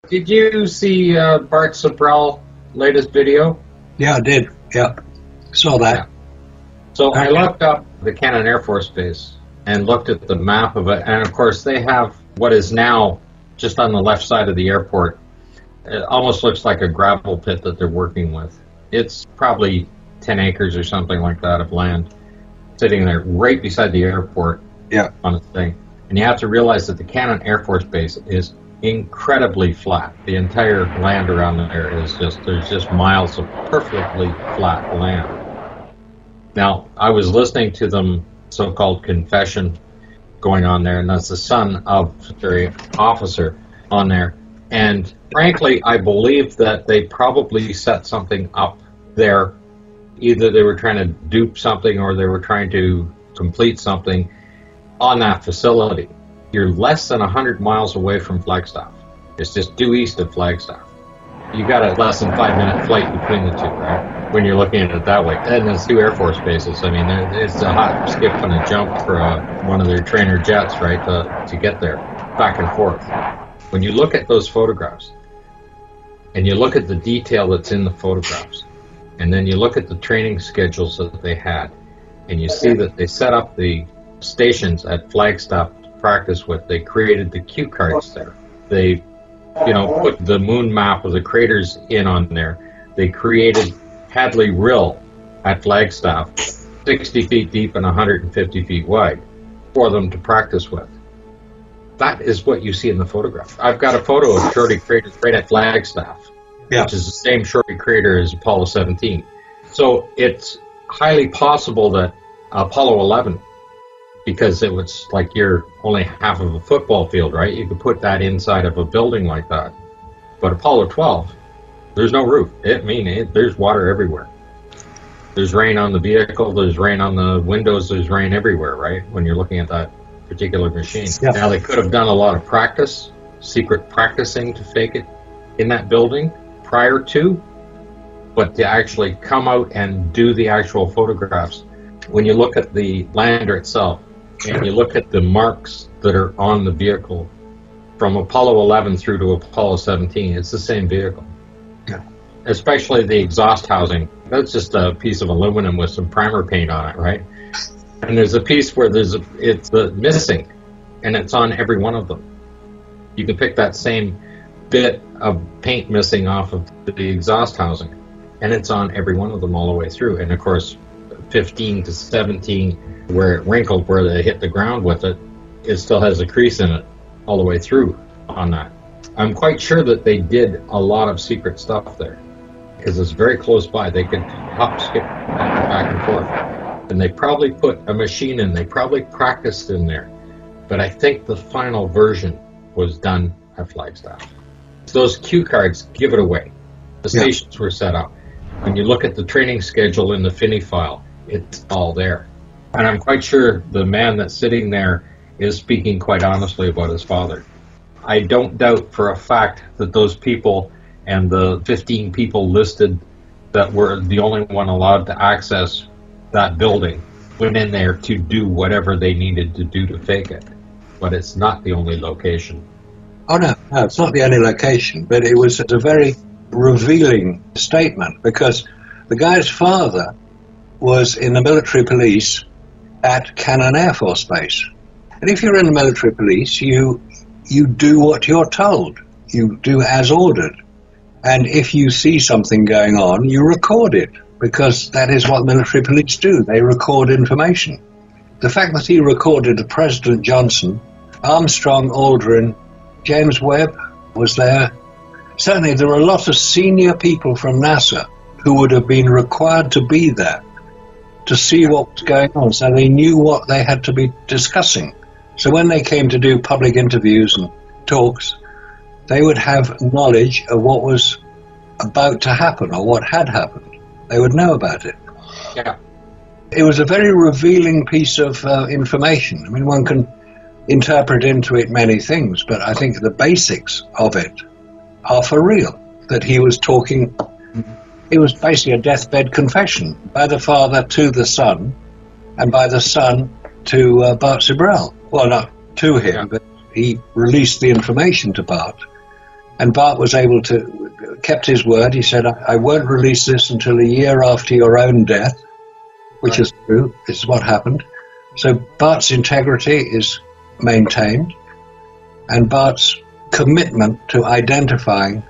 Did you see Bart Sibrel latest video? Yeah, I did. Yeah, saw that. Yeah. So I looked up the Cannon Air Force Base and looked at the map of it, and of course they have what is now just on the left side of the airport. It almost looks like a gravel pit that they're working with. It's probably 10 acres or something like that of land sitting there right beside the airport. Yeah. On its thing. And you have to realize that the Cannon Air Force Base is incredibly flat. The entire land around there is there's just miles of perfectly flat land. Now, I was listening to them so-called confession going on there, and that's the son of the officer on there. And frankly, I believe that they probably set something up there. Either they were trying to dupe something or they were trying to complete something on that facility. You're less than 100 miles away from Flagstaff. It's just due east of Flagstaff. You got a less than 5-minute flight between the two, right? When you're looking at it that way. And there's 2 Air Force bases. I mean, it's a hop, skip, and a jump for one of their trainer jets, right, to get there, back and forth. When you look at those photographs, and you look at the detail that's in the photographs, and then you look at the training schedules that they had, and you see that they set up the stations at Flagstaff to practice with. They created the cue cards there. They, put the moon map of the craters in on there. They created Hadley Rill at Flagstaff, 60 feet deep and 150 feet wide, for them to practice with. That is what you see in the photograph. I've got a photo of Shorty Crater right at Flagstaff, which is the same Shorty Crater as Apollo 17. So it's highly possible that Apollo 11, because it was like you're only half of a football field, right? You could put that inside of a building like that. But Apollo 12, there's no roof. There's water everywhere. There's rain on the vehicle, there's rain on the windows, there's rain everywhere, right? When you're looking at that particular machine. Yeah. Now, they could have done a lot of practice, secret practicing to fake it in that building prior to, but to actually come out and do the actual photographs. When you look at the lander itself, and you look at the marks that are on the vehicle from Apollo 11 through to Apollo 17, it's the same vehicle. Yeah. Especially the exhaust housing. That's just a piece of aluminum with some primer paint on it, right? And there's a piece where it's missing, and it's on every one of them. You can pick that same bit of paint missing off of the exhaust housing, and it's on every one of them all the way through. And of course, 15 to 17, where it wrinkled, where they hit the ground with it, it still has a crease in it all the way through on that. I'm quite sure that they did a lot of secret stuff there, because it's very close by. They could hop, skip, back and forth. And they probably put a machine in, they probably practiced in there. But I think the final version was done at Flagstaff. Those cue cards give it away. The stations were set up. When you look at the training schedule in the Finney file, it's all there. And I'm quite sure the man that's sitting there is speaking quite honestly about his father. I don't doubt for a fact that those people and the 15 people listed that were the only one allowed to access that building went in there to do whatever they needed to do to fake it. But it's not the only location. Oh, no, it's not the only location, but it was a very revealing statement, because the guy's father was in the military police at Cannon Air Force Base. And if you're in the military police, you do what you're told. You do as ordered. And if you see something going on, you record it, because that is what military police do. They record information. The fact that he recorded President Johnson, Armstrong, Aldrin, James Webb was there. Certainly there were a lot of senior people from NASA who would have been required to be there to see what was going on, so they knew what they had to be discussing. So when they came to do public interviews and talks, they would have knowledge of what was about to happen or what had happened. They would know about it. Yeah. It was a very revealing piece of information. I mean, one can interpret into it many things, but I think the basics of it are for real. That he was talking, it was basically a deathbed confession by the father to the son, and by the son to Bart Sibrel. Well, not to him, but he released the information to Bart. And Bart was able to, kept his word. He said, I won't release this until a year after your own death, which is true. This is what happened. So Bart's integrity is maintained, and Bart's commitment to identifying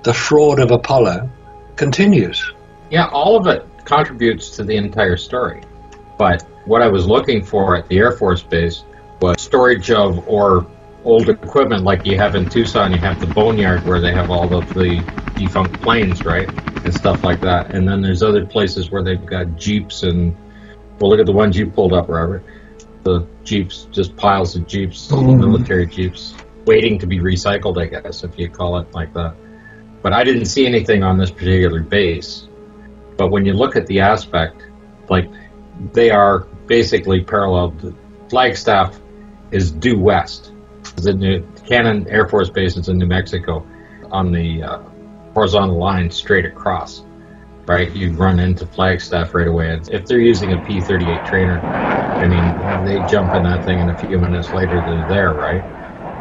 the fraud of Apollo continues. Yeah, all of it contributes to the entire story. But what I was looking for at the Air Force Base was storage of or old equipment like you have in Tucson. You have the boneyard where they have all of the defunct planes, right? And stuff like that. And then there's other places where they've got Jeeps and, well, look at the ones you pulled up, Robert. The Jeeps, just piles of Jeeps, military Jeeps, waiting to be recycled, I guess, if you call it like that. But I didn't see anything on this particular base. But when you look at the aspect, like, they are basically parallel. Flagstaff is due west. The Cannon Air Force Base is in New Mexico on the horizontal line straight across, right? You run into Flagstaff right away. If they're using a P-38 trainer, I mean, they jump in that thing and a few minutes later they're there, right?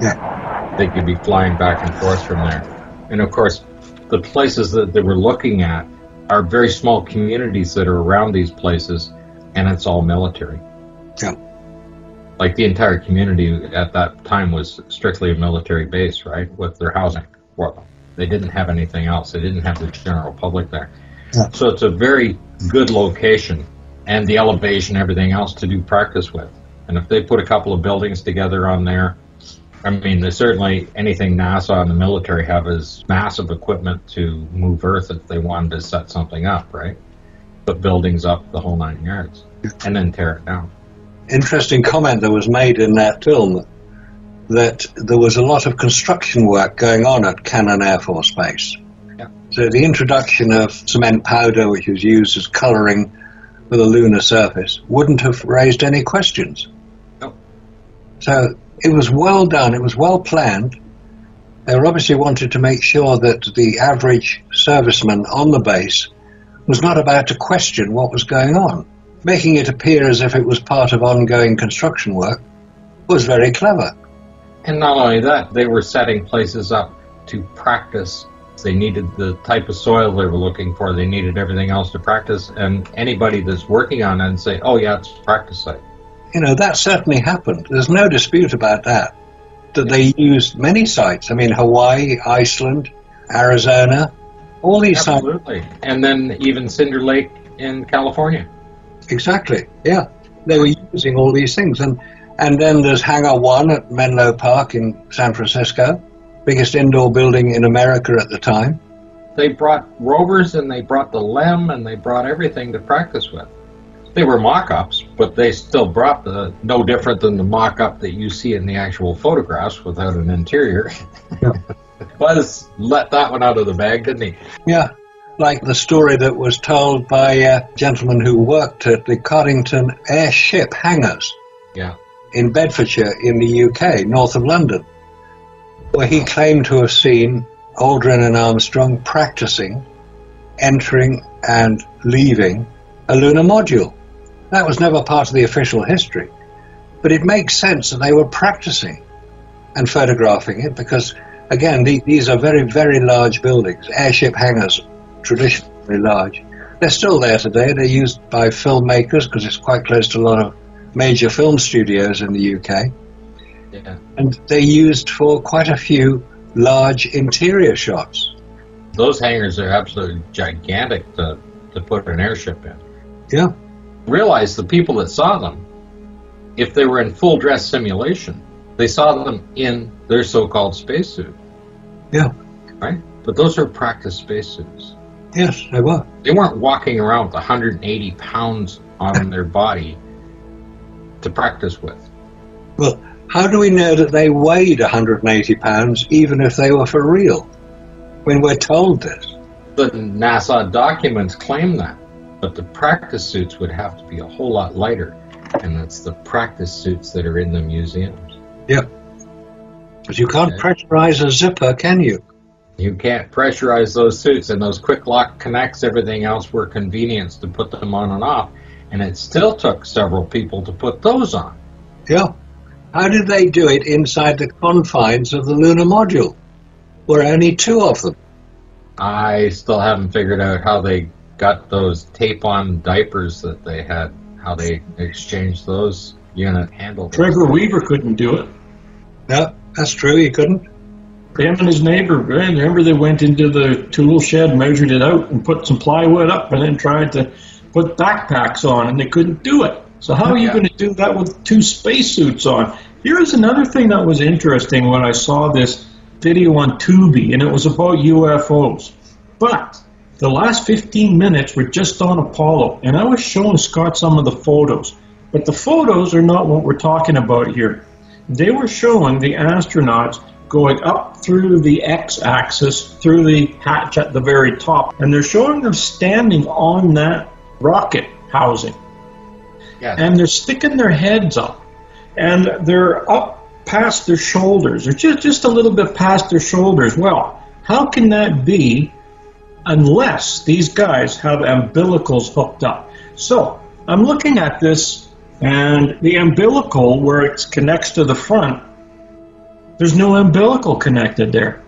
Yeah. They could be flying back and forth from there. And of course, the places that we're looking at are very small communities that are around these places, and it's all military. Yeah. Like the entire community at that time was strictly a military base, right? With their housing for them. They didn't have anything else. They didn't have the general public there. Yeah. So it's a very good location, and the elevation, everything else to do practice with. And if they put a couple of buildings together on there, I mean, there's certainly anything NASA and the military have is massive equipment to move Earth if they wanted to set something up, right? Put buildings up the whole 9 yards, and then tear it down. Interesting comment that was made in that film, that there was a lot of construction work going on at Cannon Air Force Base. Yeah. So the introduction of cement powder, which was used as coloring for the lunar surface, wouldn't have raised any questions. No. So it was well done, it was well planned. They obviously wanted to make sure that the average serviceman on the base was not about to question what was going on. Making it appear as if it was part of ongoing construction work was very clever. And not only that, they were setting places up to practice. They needed the type of soil they were looking for. They needed everything else to practice. And anybody that's working on it and say, oh yeah, it's a practice site. You know, that certainly happened. There's no dispute about that. That they used many sites. I mean, Hawaii, Iceland, Arizona, all these sites. Absolutely. And then even Cinder Lake in California. Exactly, yeah. They were using all these things. And then there's Hangar 1 at Menlo Park in San Francisco, biggest indoor building in America at the time. They brought rovers and they brought the LEM and they brought everything to practice with. They were mock-ups, but they still brought no different than the mock-up that you see in the actual photographs without an interior. Yeah. Buzz let that one out of the bag, didn't he? Yeah. Like the story that was told by a gentleman who worked at the Coddington airship hangars in Bedfordshire in the UK, north of London, where he claimed to have seen Aldrin and Armstrong practicing entering and leaving a lunar module. That was never part of the official history, but it makes sense that they were practicing and photographing it because, again, these are very, very large buildings. Airship hangars, traditionally large. They're still there today. They're used by filmmakers because it's quite close to a lot of major film studios in the UK. Yeah. And they're used for quite a few large interior shots. Those hangars are absolutely gigantic to put an airship in. Yeah. Realize the people that saw them, if they were in full dress simulation, they saw them in their so-called spacesuit. Yeah. Right? But those are practice spacesuits. Yes, they were. They weren't walking around with 180 pounds on their body to practice with. Well, how do we know that they weighed 180 pounds even if they were for real? When we're told this. The NASA documents claim that. But the practice suits would have to be a whole lot lighter. And it's the practice suits that are in the museums. Yep. Because you can't pressurize a zipper, can you? You can't pressurize those suits, and those quick lock connects, everything else were convenience to put them on and off. And it still took several people to put those on. Yeah. How did they do it inside the confines of the lunar module? were only two of them. I still haven't figured out how they got those tape-on diapers that they had, how they exchanged those unit handles. Trevor Weaver couldn't do it. No, that's true, he couldn't. Him and his neighbor, remember they went into the tool shed, measured it out, and put some plywood up, and then tried to put backpacks on, and they couldn't do it. So how are you going to do that with two spacesuits on? Here's another thing that was interesting when I saw this video on Tubi, and it was about UFOs. But the last 15 minutes were just on Apollo, and I was showing Scott some of the photos. But the photos are not what we're talking about here. They were showing the astronauts going up through the X-axis, through the hatch at the very top, and they're showing them standing on that rocket housing. Yes. And they're sticking their heads up, and they're up past their shoulders, or just a little bit past their shoulders. Well, how can that be unless these guys have umbilicals hooked up? So I'm looking at this, and the umbilical, where it connects to the front, there's no umbilical connected there.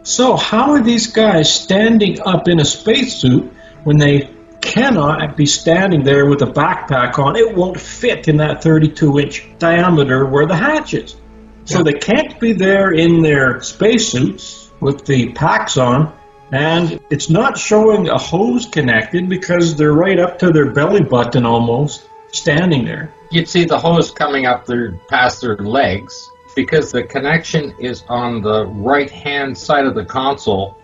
So how are these guys standing up in a spacesuit when they cannot be standing there with a backpack on? It won't fit in that 32-inch diameter where the hatch is. So they can't be there in their spacesuits with the packs on, and it's not showing a hose connected because they're right up to their belly button almost, standing there. You'd see the hose coming up past their legs, because the connection is on the right-hand side of the console,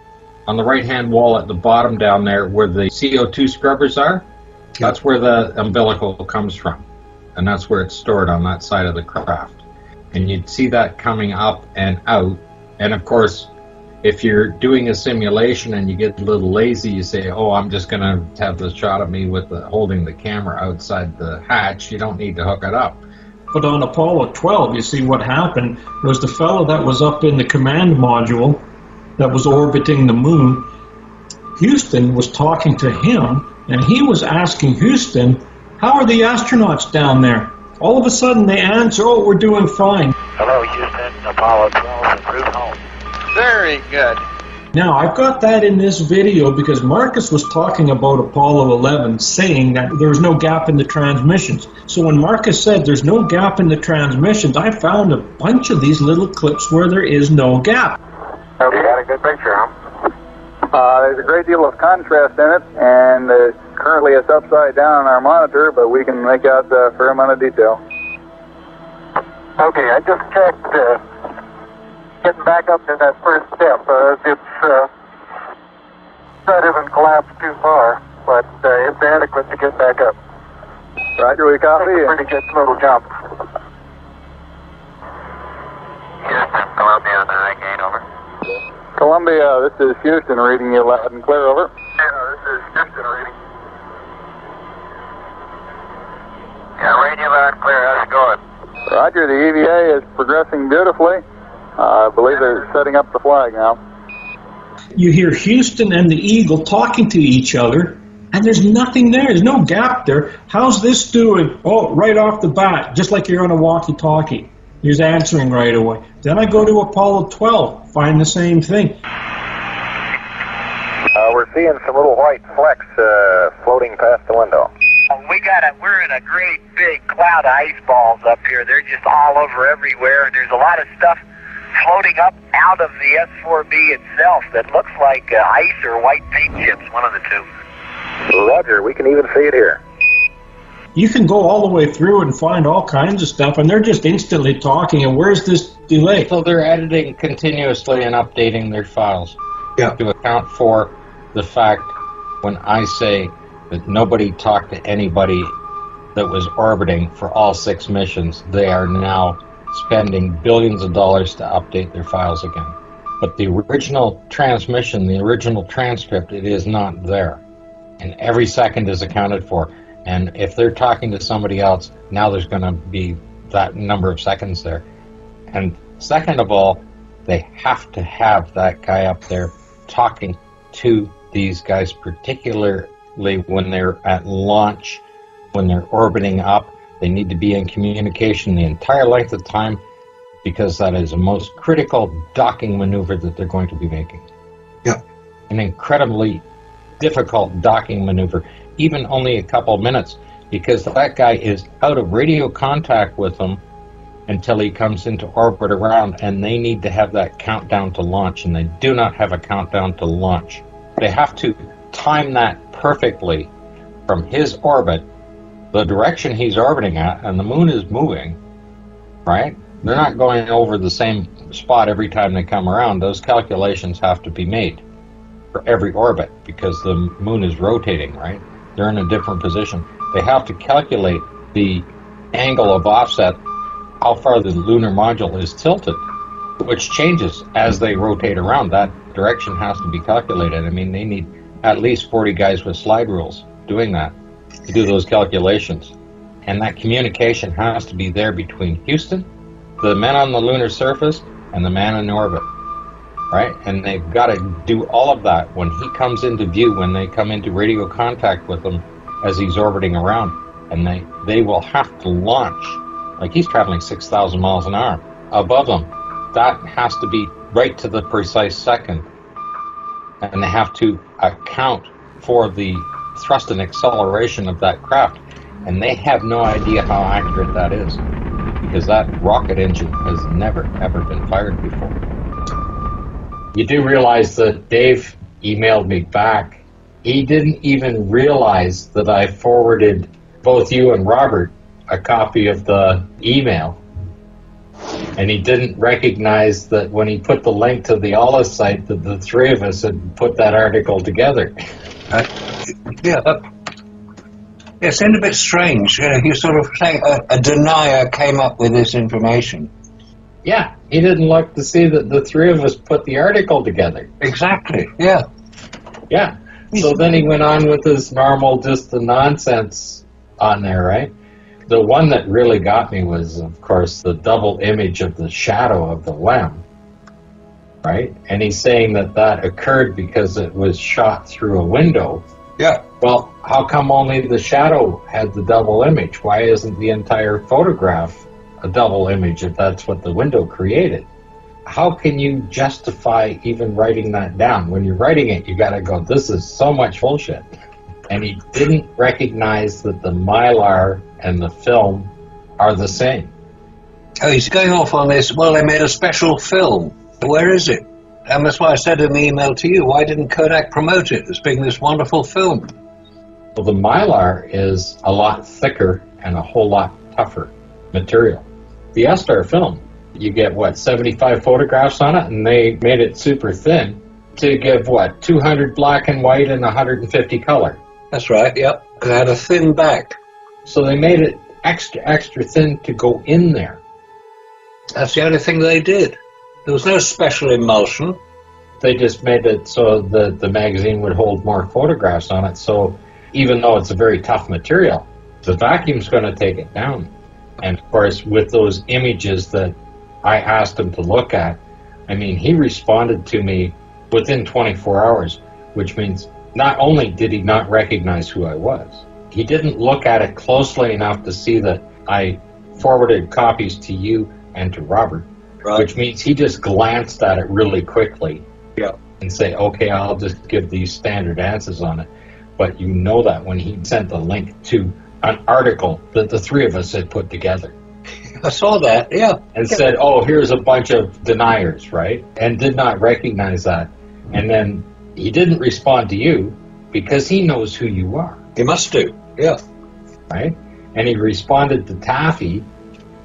on the right-hand wall at the bottom down there where the CO2 scrubbers are. That's where the umbilical comes from, and that's where it's stored on that side of the craft. And you'd see that coming up and out. And of course, if you're doing a simulation and you get a little lazy, you say, oh, I'm just going to have the shot of me with holding the camera outside the hatch. You don't need to hook it up. But on Apollo 12, you see what happened was the fellow that was up in the command module that was orbiting the moon, Houston was talking to him, and he was asking Houston, how are the astronauts down there? All of a sudden they answer, oh, we're doing fine. Hello, Houston, Apollo 12, en route home. Very good. Now, I've got that in this video because Marcus was talking about Apollo 11, saying that there was no gap in the transmissions. So when Marcus said there's no gap in the transmissions, I found a bunch of these little clips where there is no gap. Okay, got a good picture, huh? There's a great deal of contrast in it, and currently it's upside down on our monitor, but we can make out a fair amount of detail. Okay, I just checked getting back up to that first step. It's not even collapsed too far, but it's adequate to get back up. Roger, we copy. It's a pretty good little jump. Houston, Columbia, the high gain, over. Columbia, this is Houston reading you loud and clear, over. Yeah, this is Houston reading. Yeah, reading you loud and clear. How's it going? Roger, the EVA is progressing beautifully. I believe they're setting up the flag now. You hear Houston and the Eagle talking to each other, and there's nothing there. There's no gap there. How's this doing? Oh, right off the bat, just like you're on a walkie-talkie. He's answering right away. Then I go to Apollo 12, find the same thing. We're seeing some little white flecks floating past the window. We're in a great big cloud of ice balls up here. They're just all over everywhere, and there's a lot of stuff floating up out of the S4B itself that looks like ice or white paint chips, one of the two. Roger, we can even see it here. You can go all the way through and find all kinds of stuff, and they're just instantly talking, and where's this delay? So they're editing continuously and updating their files to account for the fact when I say that nobody talked to anybody that was orbiting for all 6 missions. They are now spending billions of dollars to update their files again. But the original transmission, the original transcript, it is not there. And every second is accounted for. And if they're talking to somebody else, now there's going to be that number of seconds there. And second of all, they have to have that guy up there talking to these guys, particularly when they're at launch, when they're orbiting up. They need to be in communication the entire length of time. because that is the most critical docking maneuver that they're going to be making. Yeah. An incredibly difficult docking maneuver, even only a couple of minutes, because that guy is out of radio contact with them until he comes into orbit around, and they need to have that countdown to launch, and they do not have a countdown to launch. They have to time that perfectly from his orbit, the direction he's orbiting at, and the moon is moving, right? They're not going over the same spot every time they come around. Those calculations have to be made for every orbit because the moon is rotating, right? They're in a different position. They have to calculate the angle of offset, how far the lunar module is tilted, which changes as they rotate around. That direction has to be calculated. I mean, they need at least 40 guys with slide rules doing that to do those calculations. And that communication has to be there between Houston, the men on the lunar surface, and the man in orbit, right? And they've got to do all of that when he comes into view, when they come into radio contact with him as he's orbiting around. And they will have to launch, like he's traveling 6,000 miles an hour above them. That has to be right to the precise second. And they have to account for the thrust and acceleration of that craft. And they have no idea how accurate that is, because that rocket engine has never, ever been fired before. You do realize that Dave emailed me back. He didn't even realize that I forwarded both you and Robert a copy of the email. And he didn't recognize that when he put the link to the ALICE site that the three of us had put that article together. It seemed a bit strange. You sort of saying a denier came up with this information. Yeah, he didn't look to see that the three of us put the article together. Exactly, yeah. Yeah. So then he went on with his normal, just the nonsense on there, right? The one that really got me was, of course, the double image of the shadow of the LEM, right? And he's saying that that occurred because it was shot through a window. Yeah. Well, how come only the shadow had the double image? Why isn't the entire photograph a double image if that's what the window created? How can you justify even writing that down? When you're writing it, you got to go, this is so much bullshit. And he didn't recognize that the mylar and the film are the same. Oh, he's going off on this, well, they made a special film. Where is it? And that's why I said in the email to you, why didn't Kodak promote it as being this wonderful film? Well, the mylar is a lot thicker and a whole lot tougher material. The S-Star film, you get, 75 photographs on it, and they made it super thin to give, 200 black and white and 150 color. That's right, yep. It had a thin back. So they made it extra thin to go in there. That's the only thing they did. There was no special emulsion. They just made it so that the magazine would hold more photographs on it. So even though it's a very tough material, the vacuum's going to take it down. And of course, with those images that I asked him to look at, I mean, he responded to me within 24 hours, which means not only did he not recognize who I was, he didn't look at it closely enough to see that I forwarded copies to you and to Robert, right. Which means he just glanced at it really quickly, yeah, and say, okay, I'll just give these standard answers on it. But you know that when he sent the link to an article that the three of us had put together. I saw that, yeah. And said, oh, here's a bunch of deniers, right? And did not recognize that. And then he didn't respond to you because he knows who you are. He must do, yeah. Right? And he responded to Taffy,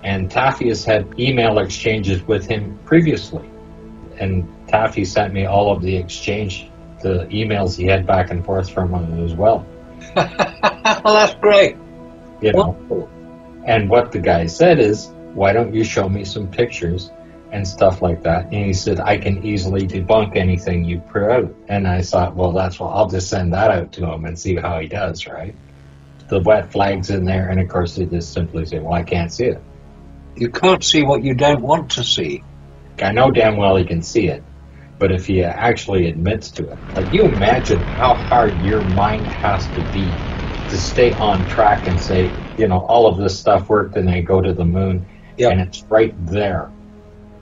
and Taffy has had email exchanges with him previously. And Taffy sent me all of the emails he had back and forth from him as well. Well, that's great. You know? And what the guy said is, why don't you show me some pictures and stuff like that? And he said, I can easily debunk anything you put out. And I thought, well, that's what I'll just send that out to him and see how he does, right? The wet flag's in there, and of course they just simply say, well, I can't see it. You can't see what you don't want to see. I know damn well he can see it, but if he actually admits to it, like, you imagine how hard your mind has to be to stay on track and say, you know, all of this stuff worked and they go to the moon, and it's right there.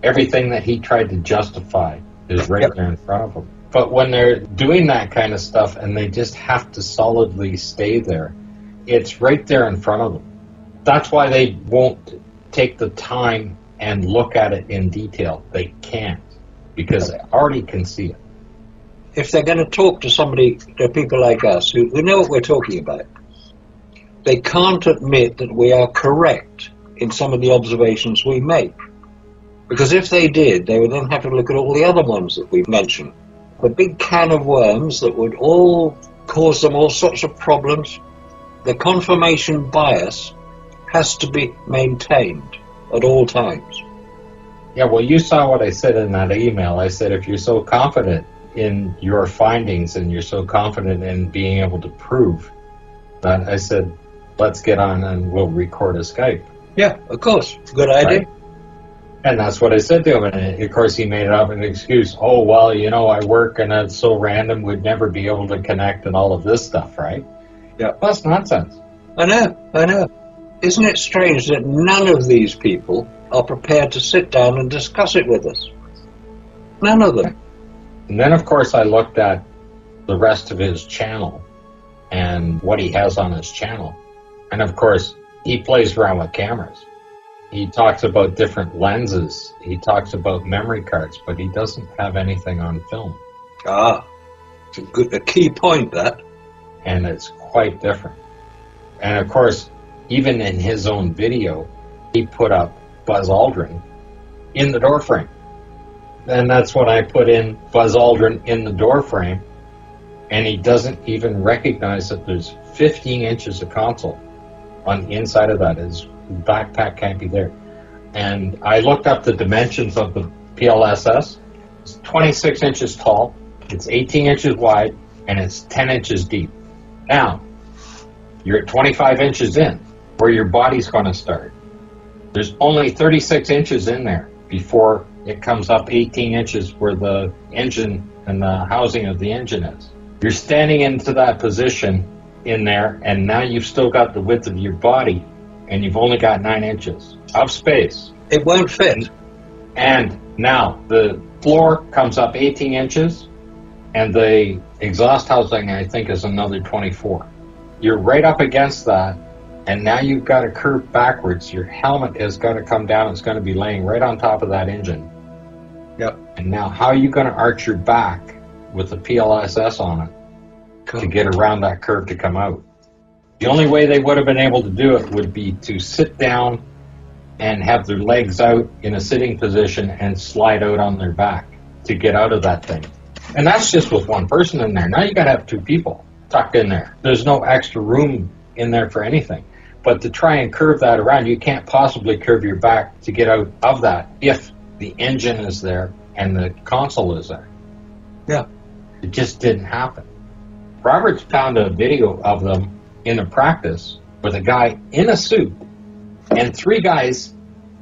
Everything that he tried to justify is right there in front of him. But when they're doing that kind of stuff and they just have to solidly stay there, it's right there in front of them. That's why they won't take the time and look at it in detail. They can't, because they already can see it. If they're going to talk to somebody, to people like us, who know what we're talking about, they can't admit that we are correct in some of the observations we make. Because if they did, they would then have to look at all the other ones that we've mentioned. The big can of worms that would all cause them all sorts of problems. The confirmation bias has to be maintained at all times. Yeah, well, you saw what I said in that email. I said, if you're so confident in your findings and you're so confident in being able to prove that, I said, let's get on and we'll record a Skype. Yeah, of course. Good idea. Right? And that's what I said to him. And of course, he made it up an excuse. Oh, well, you know, I work and it's so random, we'd never be able to connect and all of this stuff, right? Yeah. That's nonsense. I know. Isn't it strange that none of these people are prepared to sit down and discuss it with us? None of them. And then, of course, I looked at the rest of his channel and what he has on his channel. And, of course, he plays around with cameras. He talks about different lenses. He talks about memory cards, but he doesn't have anything on film. Ah, it's a key point, that. And it's quite different. And, of course, even in his own video, he put up Buzz Aldrin in the doorframe. And that's when I put in Buzz Aldrin in the doorframe, and he doesn't even recognize that there's 15 inches of console on the inside of that. His backpack can't be there. And I looked up the dimensions of the PLSS. It's 26 inches tall, it's 18 inches wide, and it's 10 inches deep. Now, you're at 25 inches in, where your body's going to start. There's only 36 inches in there before it comes up 18 inches where the engine and the housing of the engine is. You're standing into that position in there, and now you've still got the width of your body, and you've only got 9 inches of space. It won't fit. And now the floor comes up 18 inches, and the exhaust housing, I think, is another 24. You're right up against that, and now you've got to curve backwards. Your helmet has got to come down. It's going to be laying right on top of that engine. Yep. And now how are you going to arch your back with the PLSS on it to get around that curve to come out? The only way they would have been able to do it would be to sit down and have their legs out in a sitting position and slide out on their back to get out of that thing. And that's just with one person in there. Now you got to have 2 people tucked in there. There's no extra room in there for anything. But to try and curve that around, you can't possibly curve your back to get out of that if the engine is there and the console is there. Yeah. It just didn't happen. Roberts found a video of them in a practice with a guy in a suit and 3 guys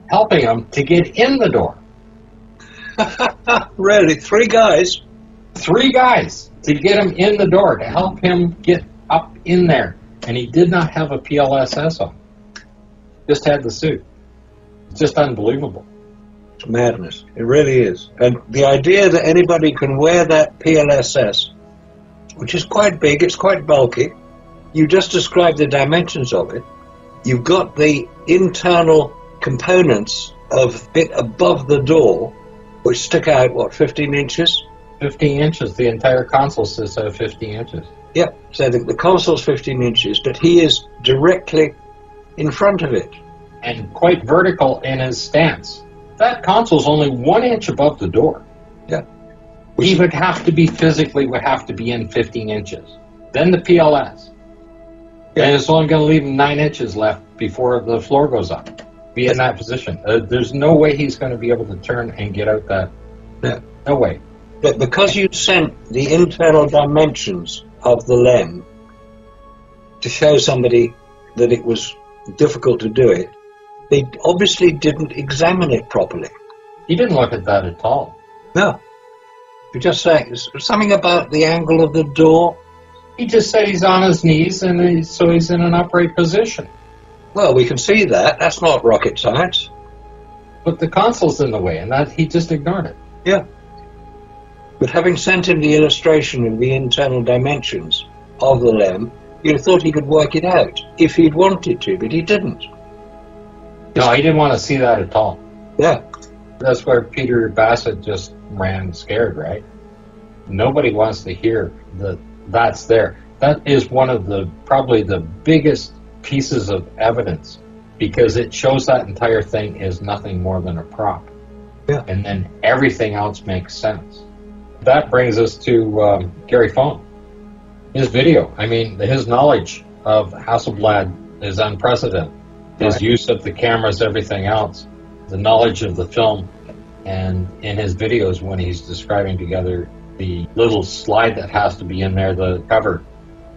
helping him to get in the door. Really? 3 guys? 3 guys to get him in the door, to help him get up in there. And he did not have a PLSS on. Just had the suit. It's just unbelievable. It's madness. It really is. And the idea that anybody can wear that PLSS, which is quite big, it's quite bulky. You just described the dimensions of it. You've got the internal components of it above the door, which stick out, 15 inches? 15 inches. The entire console sits at 15 inches. Yep. So the console's 15 inches, but he is directly in front of it. And quite vertical in his stance. That console's only 1 inch above the door. Yeah. He would have to be in 15 inches. Then the PLS. Yeah. And it's only going to leave him 9 inches left before the floor goes up. Be in that position. There's no way he's going to be able to turn and get out that. Yeah. No way. But because you sent the internal dimensions of the LEM to show somebody that it was difficult to do it, they obviously didn't examine it properly. He didn't look at that at all. No. You're just saying something about the angle of the door. He just said he's on his knees, and so he's in an upright position. Well, we can see that. That's not rocket science. But the console's in the way, and that he just ignored it. Yeah. But having sent him the illustration of the internal dimensions of the LEM, you'd have thought he could work it out if he'd wanted to, but he didn't. No, he didn't want to see that at all. Yeah. That's where Peter Bassett just ran scared, right? Nobody wants to hear that that's there. That is one of the probably the biggest pieces of evidence, because it shows that entire thing is nothing more than a prop. Yeah. And then everything else makes sense. That brings us to Gary Fohn. His video, I mean, his knowledge of Hasselblad is unprecedented. His Right. use of the cameras, everything else, the knowledge of the film, and in his videos when he's describing together the little slide that has to be in there, the cover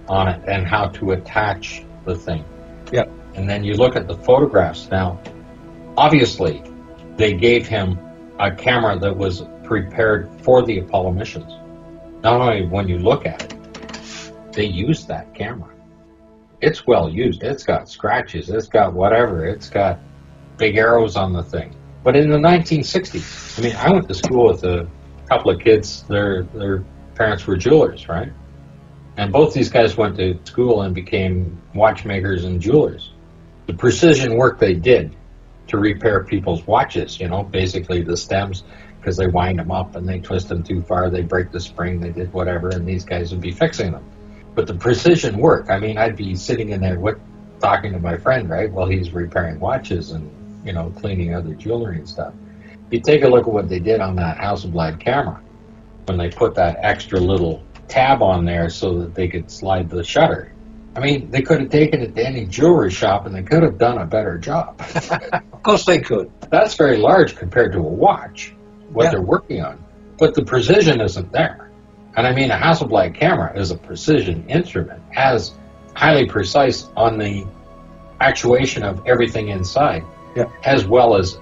on it, and how to attach the thing. Yeah. And then you look at the photographs now. Obviously, they gave him a camera that was prepared for the Apollo missions. Not only when you look at it, they used that camera. It's well used. It's got scratches. It's got whatever. It's got big arrows on the thing. But in the 1960s, I mean, I went to school with a couple of kids. Their parents were jewelers, right? And both these guys went to school and became watchmakers and jewelers. The precision work they did to repair people's watches, you know, basically the stems, because they wind them up and they twist them too far, they break the spring, they did whatever, and these guys would be fixing them. But the precision work, I mean, I'd be sitting in there talking to my friend, right, while he's repairing watches and, you know, cleaning other jewelry and stuff. You take a look at what they did on that Hasselblad camera when they put that extra little tab on there so that they could slide the shutter. I mean, they could have taken it to any jewelry shop and they could have done a better job. Of course they could. That's very large compared to a watch, what they're working on. But the precision isn't there. And I mean, a Hasselblad camera is a precision instrument, as highly precise on the actuation of everything inside, as well as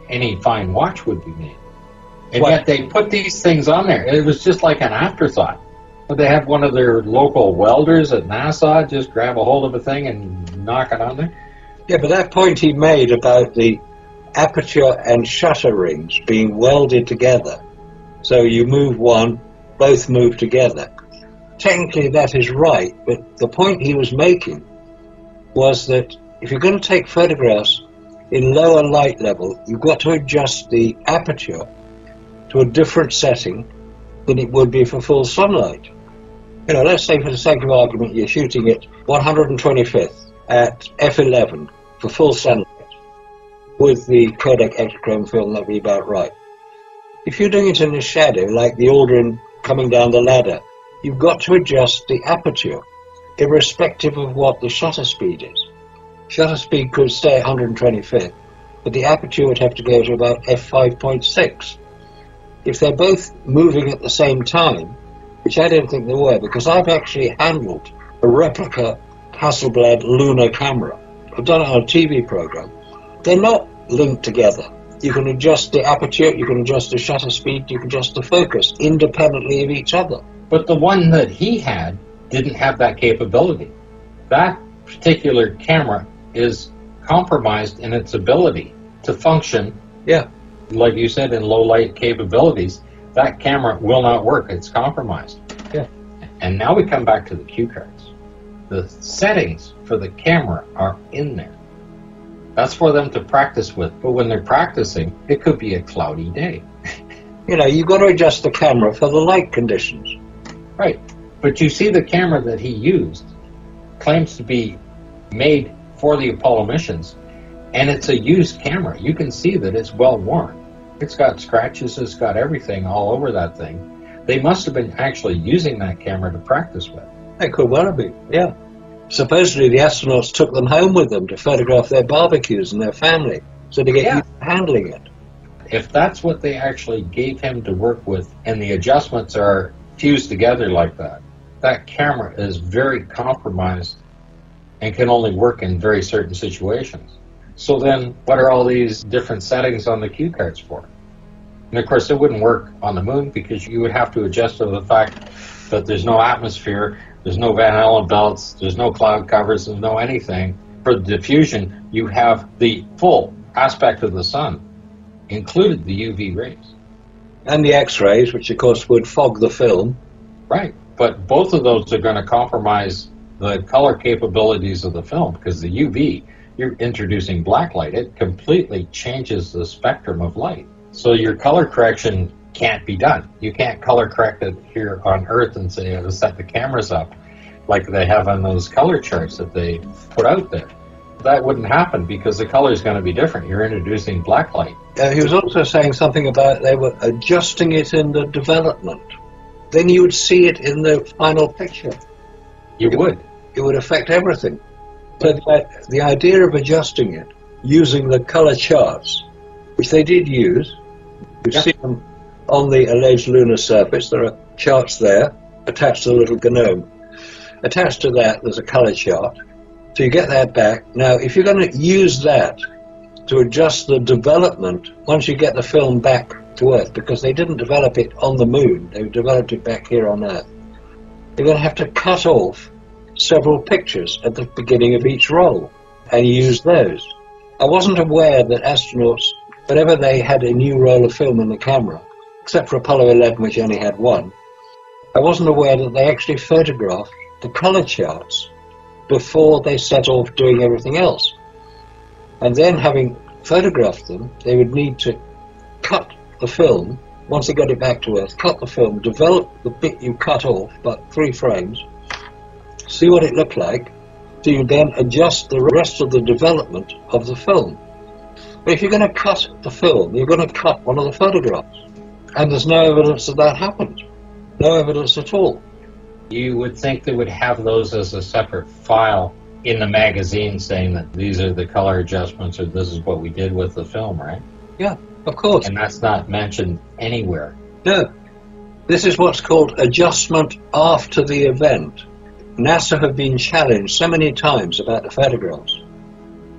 any fine watch would be made. And yet they put these things on there. It was just like an afterthought. But they have one of their local welders at NASA just grab a hold of a thing and knock it on there. Yeah, but that point he made about the aperture and shutter rings being welded together, so you move one, both move together. Technically that is right, but the point he was making was that if you're going to take photographs in lower light level, you've got to adjust the aperture to a different setting than it would be for full sunlight. You know, let's say for the sake of argument you're shooting at 125th at f11 for full sunlight with the Kodak Ektachrome film, that'd be about right. If you're doing it in the shadow, like the Aldrin coming down the ladder, you've got to adjust the aperture irrespective of what the shutter speed is. Shutter speed could stay at 125th, but the aperture would have to go to about f5.6. If they're both moving at the same time, which I don't think they were, because I've actually handled a replica Hasselblad Lunar camera. I've done it on a TV program. They're not linked together. You can adjust the aperture, you can adjust the shutter speed, you can adjust the focus independently of each other. But the one that he had didn't have that capability. That particular camera is compromised in its ability to function. Yeah. Like you said, in low light capabilities, that camera will not work. It's compromised. Yeah. And now we come back to the cue cards. The settings for the camera are in there. That's for them to practice with. But when they're practicing, it could be a cloudy day. You know, you've got to adjust the camera for the light conditions. Right. But you see the camera that he used claims to be made for the Apollo missions, and it's a used camera. You can see that it's well worn. It's got scratches, it's got everything all over that thing. They must have been actually using that camera to practice with. They could well have been, yeah. Supposedly the astronauts took them home with them to photograph their barbecues and their family, so to get used to handling it. If that's what they actually gave him to work with, and the adjustments are fused together like that, that camera is very compromised and can only work in very certain situations. So then, what are all these different settings on the cue cards for? And of course, it wouldn't work on the moon because you would have to adjust to the fact that there's no atmosphere, there's no Van Allen belts, there's no cloud covers, there's no anything. For the diffusion, you have the full aspect of the sun. included the UV rays. And the X-rays, which of course would fog the film. Right, but both of those are going to compromise the color capabilities of the film, because the UV, you're introducing black light, it completely changes the spectrum of light. So your color correction can't be done. You can't color correct it here on Earth and say, set the cameras up like they have on those color charts that they put out there. That wouldn't happen because the color is going to be different. You're introducing black light. He was also saying something about they were adjusting it in the development. Then you would see it in the final picture. You would. It would affect everything. So the idea of adjusting it using the color charts, which they did use, you see them on the alleged lunar surface. There are charts there attached to the little gnome. Attached to that, there's a color chart. So you get that back. Now, if you're going to use that to adjust the development, once you get the film back to Earth, because they didn't develop it on the moon, they developed it back here on Earth, you're going to have to cut off several pictures at the beginning of each roll and use those. I wasn't aware that astronauts, whenever they had a new roll of film in the camera, except for Apollo 11, which only had one, I wasn't aware that they actually photographed the color charts before they set off doing everything else. And then, having photographed them, they would need to cut the film. Once they got it back to Earth, cut the film, develop the bit you cut off, about 3 frames, see what it looked like, so you then adjust the rest of the development of the film. But if you're going to cut the film, you're going to cut one of the photographs. And there's no evidence that happened. No evidence at all. You would think they would have those as a separate file in the magazine saying that these are the color adjustments or this is what we did with the film, right? Yeah, of course. And that's not mentioned anywhere. No. This is what's called adjustment after the event. NASA have been challenged so many times about the photographs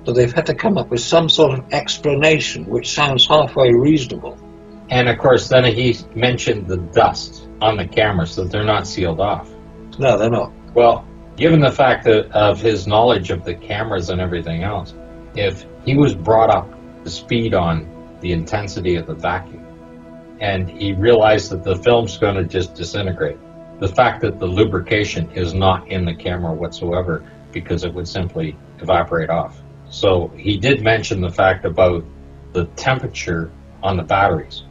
that they've had to come up with some sort of explanation which sounds halfway reasonable. And of course, then he mentioned the dust on the camera, so they're not sealed off. No, they're not. Well, given the fact of his knowledge of the cameras and everything else, if he was brought up to speed on the intensity of the vacuum, and he realized that the film's going to just disintegrate, the fact that the lubrication is not in the camera whatsoever because it would simply evaporate off. So he did mention the fact about the temperature on the batteries,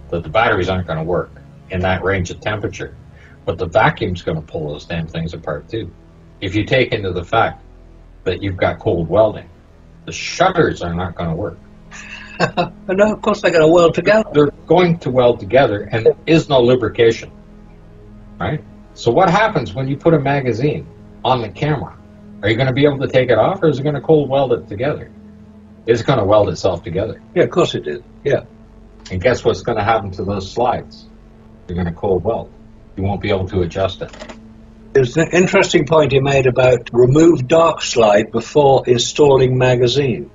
that the batteries aren't going to work in that range of temperature. But the vacuum's going to pull those damn things apart too. If you take into the fact that you've got cold welding, the shutters are not going to work. No, of course they're going to weld together. They're going to weld together, and there is no lubrication, right? So what happens when you put a magazine on the camera? Are you going to be able to take it off, or is it going to cold weld it together? It's going to weld itself together. Yeah, of course it is. Yeah. And guess what's going to happen to those slides? They're going to cold weld. You won't be able to adjust it. There's an interesting point he made about remove dark slide before installing magazine,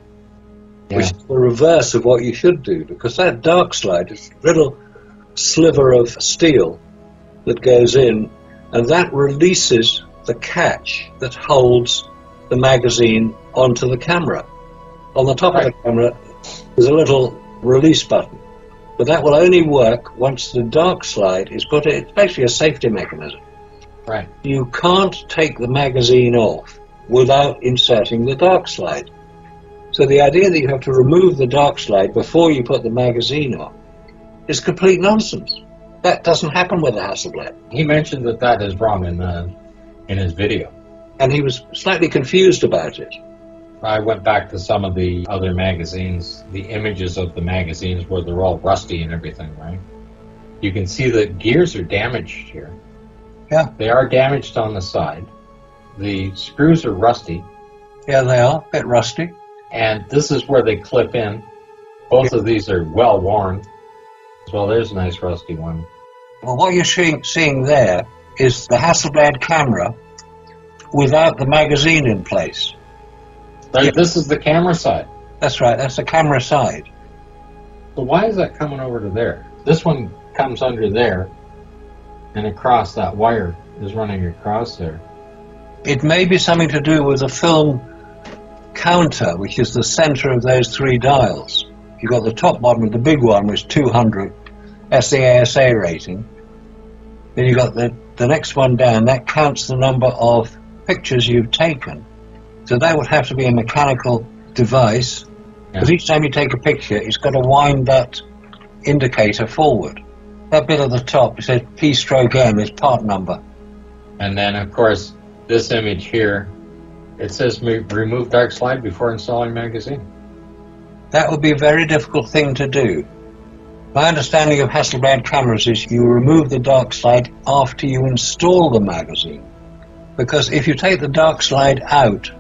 which is the reverse of what you should do, because that dark slide is a little sliver of steel that goes in, and that releases the catch that holds the magazine onto the camera. On the top of the camera, there's a little release button, but that will only work once the dark slide is put in. It's basically a safety mechanism. Right. You can't take the magazine off without inserting the dark slide. So the idea that you have to remove the dark slide before you put the magazine on is complete nonsense. That doesn't happen with a Hasselblad. He mentioned that is wrong in his video. And he was slightly confused about it. I went back to some of the other magazines, the images of the magazines where they're all rusty and everything, right? You can see the gears are damaged here. Yeah. They are damaged on the side. The screws are rusty. Yeah, they are. A bit rusty. And this is where they clip in. Both of these are well worn. Well, there's a nice rusty one. Well, what you're seeing there is the Hasselblad camera without the magazine in place. This is the camera side. That's right, that's the camera side. So why is that coming over to there? This one comes under there, and across that wire is running across there. It may be something to do with the film counter, which is the center of those 3 dials. you've got the top bottom of the big one, which is 200. That's the ASA rating. Then you've got the next one down. That counts the number of pictures you've taken. So that would have to be a mechanical device. Because each time you take a picture, it's got to wind that indicator forward. That bit at the top, it says P-stroke M, is part number. And then, of course, this image here, it says remove dark slide before installing magazine. That would be a very difficult thing to do. My understanding of Hasselblad cameras is you remove the dark slide after you install the magazine. Because if you take the dark slide out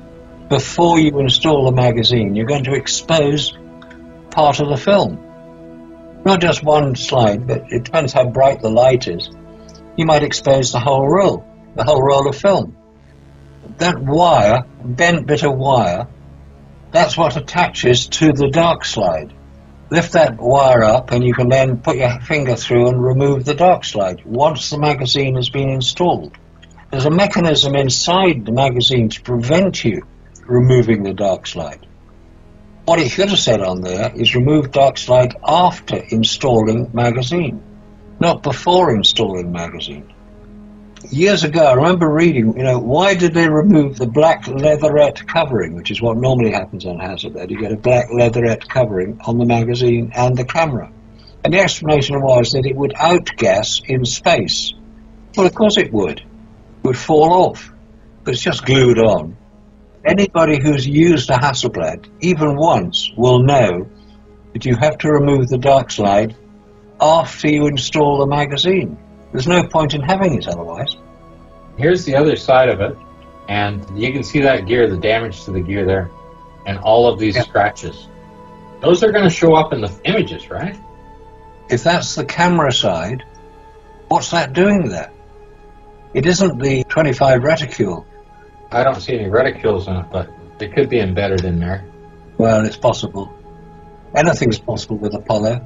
before you install the magazine, you're going to expose part of the film. Not just one slide, but it depends how bright the light is. You might expose the whole roll of film. That wire, bent bit of wire, that's what attaches to the dark slide. Lift that wire up and you can then put your finger through and remove the dark slide once the magazine has been installed. There's a mechanism inside the magazine to prevent you removing the dark slide. What it should have said on there is remove dark slide after installing magazine, not before installing magazine. Years ago, I remember reading, why did they remove the black leatherette covering, which is what normally happens on Hasselblad. You get a black leatherette covering on the magazine and the camera. And the explanation was that it would outgas in space. Well, of course it would. It would fall off, but it's just glued on. Anybody who's used a Hasselblad, even once, will know that you have to remove the dark slide after you install the magazine. There's no point in having it otherwise. Here's the other side of it, and you can see that gear, the damage to the gear there, and all of these scratches. Those are going to show up in the images, right? If that's the camera side, what's that doing there? It isn't the 25 reticule. I don't see any reticules in it, but they could be embedded in there. Well, it's possible. Anything's possible with a poly.